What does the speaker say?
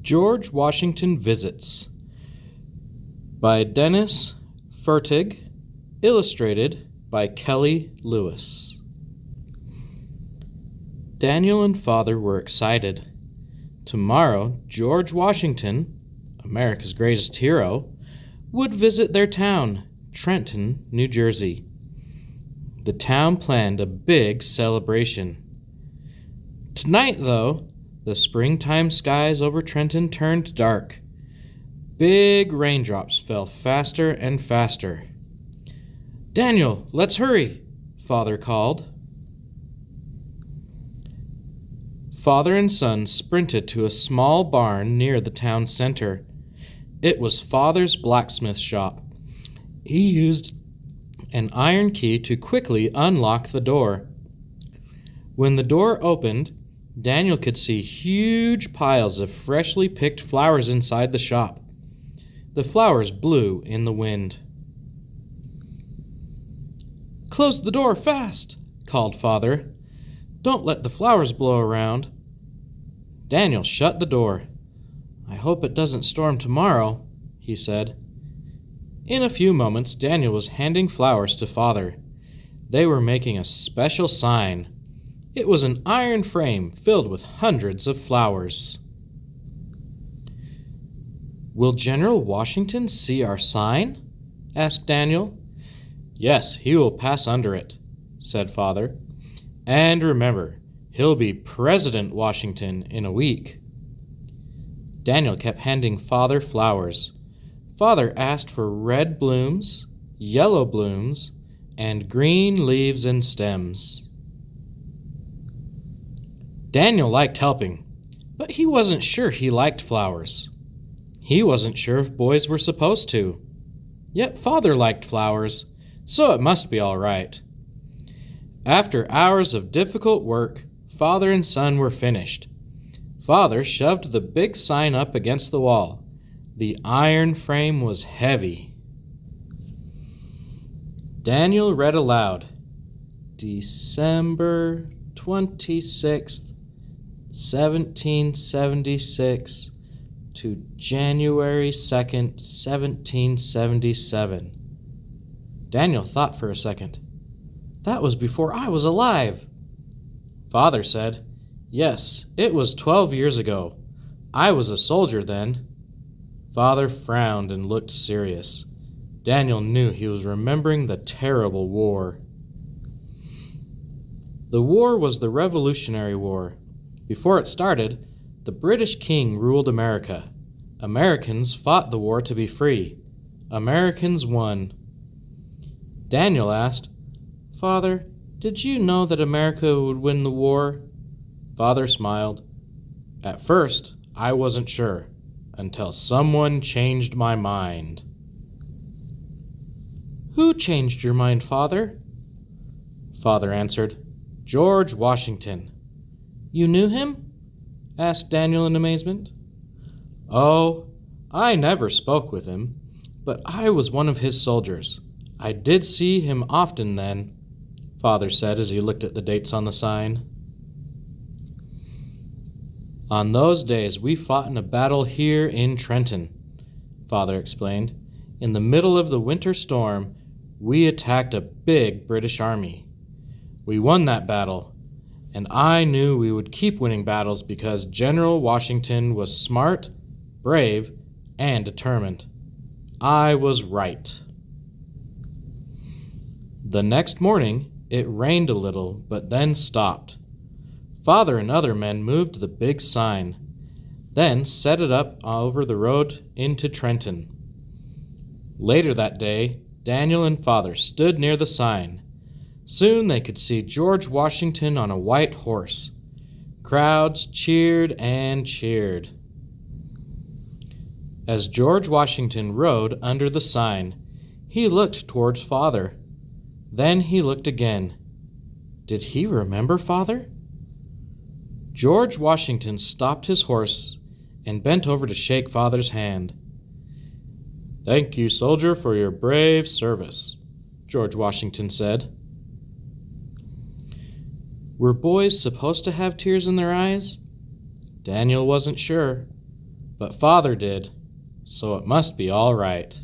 George Washington Visits by Dennis Fertig, illustrated by Kelly Lewis. Daniel and Father were excited. Tomorrow, George Washington, America's greatest hero, would visit their town, Trenton, New Jersey. The town planned a big celebration. Tonight, though, the springtime skies over Trenton turned dark. Big raindrops fell faster and faster. "Daniel, let's hurry," Father called. Father and son sprinted to a small barn near the town center. It was Father's blacksmith shop. He used an iron key to quickly unlock the door. When the door opened, Daniel could see huge piles of freshly picked flowers inside the shop. The flowers blew in the wind. "Close the door fast," called Father. "Don't let the flowers blow around." Daniel shut the door. "I hope it doesn't storm tomorrow," he said. In a few moments, Daniel was handing flowers to Father. They were making a special sign. It was an iron frame filled with hundreds of flowers. "Will General Washington see our sign?" asked Daniel. "Yes, he will pass under it," said Father. "And remember, he'll be President Washington in a week." Daniel kept handing Father flowers. Father asked for red blooms, yellow blooms, and green leaves and stems. Daniel liked helping, but he wasn't sure he liked flowers. He wasn't sure if boys were supposed to. Yet Father liked flowers, so it must be all right. After hours of difficult work, Father and son were finished. Father shoved the big sign up against the wall. The iron frame was heavy. Daniel read aloud, "December 26th, 1776 to January 2nd, 1777. Daniel thought for a second. "That was before I was alive." Father said, "Yes, it was 12 years ago. I was a soldier then." Father frowned and looked serious. Daniel knew he was remembering the terrible war. The war was the Revolutionary War. Before it started, the British king ruled America. Americans fought the war to be free. Americans won. Daniel asked, "Father, did you know that America would win the war?" Father smiled. "At first, I wasn't sure, until someone changed my mind." "Who changed your mind, Father?" Father answered, "George Washington." "You knew him?" asked Daniel in amazement. "Oh, I never spoke with him, but I was one of his soldiers. I did see him often then," Father said as he looked at the dates on the sign. "On those days we fought in a battle here in Trenton," Father explained. "In the middle of the winter storm, we attacked a big British army. We won that battle, and I knew we would keep winning battles because General Washington was smart, brave, and determined. I was right." The next morning, it rained a little, but then stopped. Father and other men moved the big sign, then set it up over the road into Trenton. Later that day, Daniel and Father stood near the sign. Soon they could see George Washington on a white horse. Crowds cheered and cheered. As George Washington rode under the sign, he looked towards Father. Then he looked again. Did he remember Father? George Washington stopped his horse and bent over to shake Father's hand. "Thank you, soldier, for your brave service," George Washington said. Were boys supposed to have tears in their eyes? Daniel wasn't sure, but Father did, so it must be all right.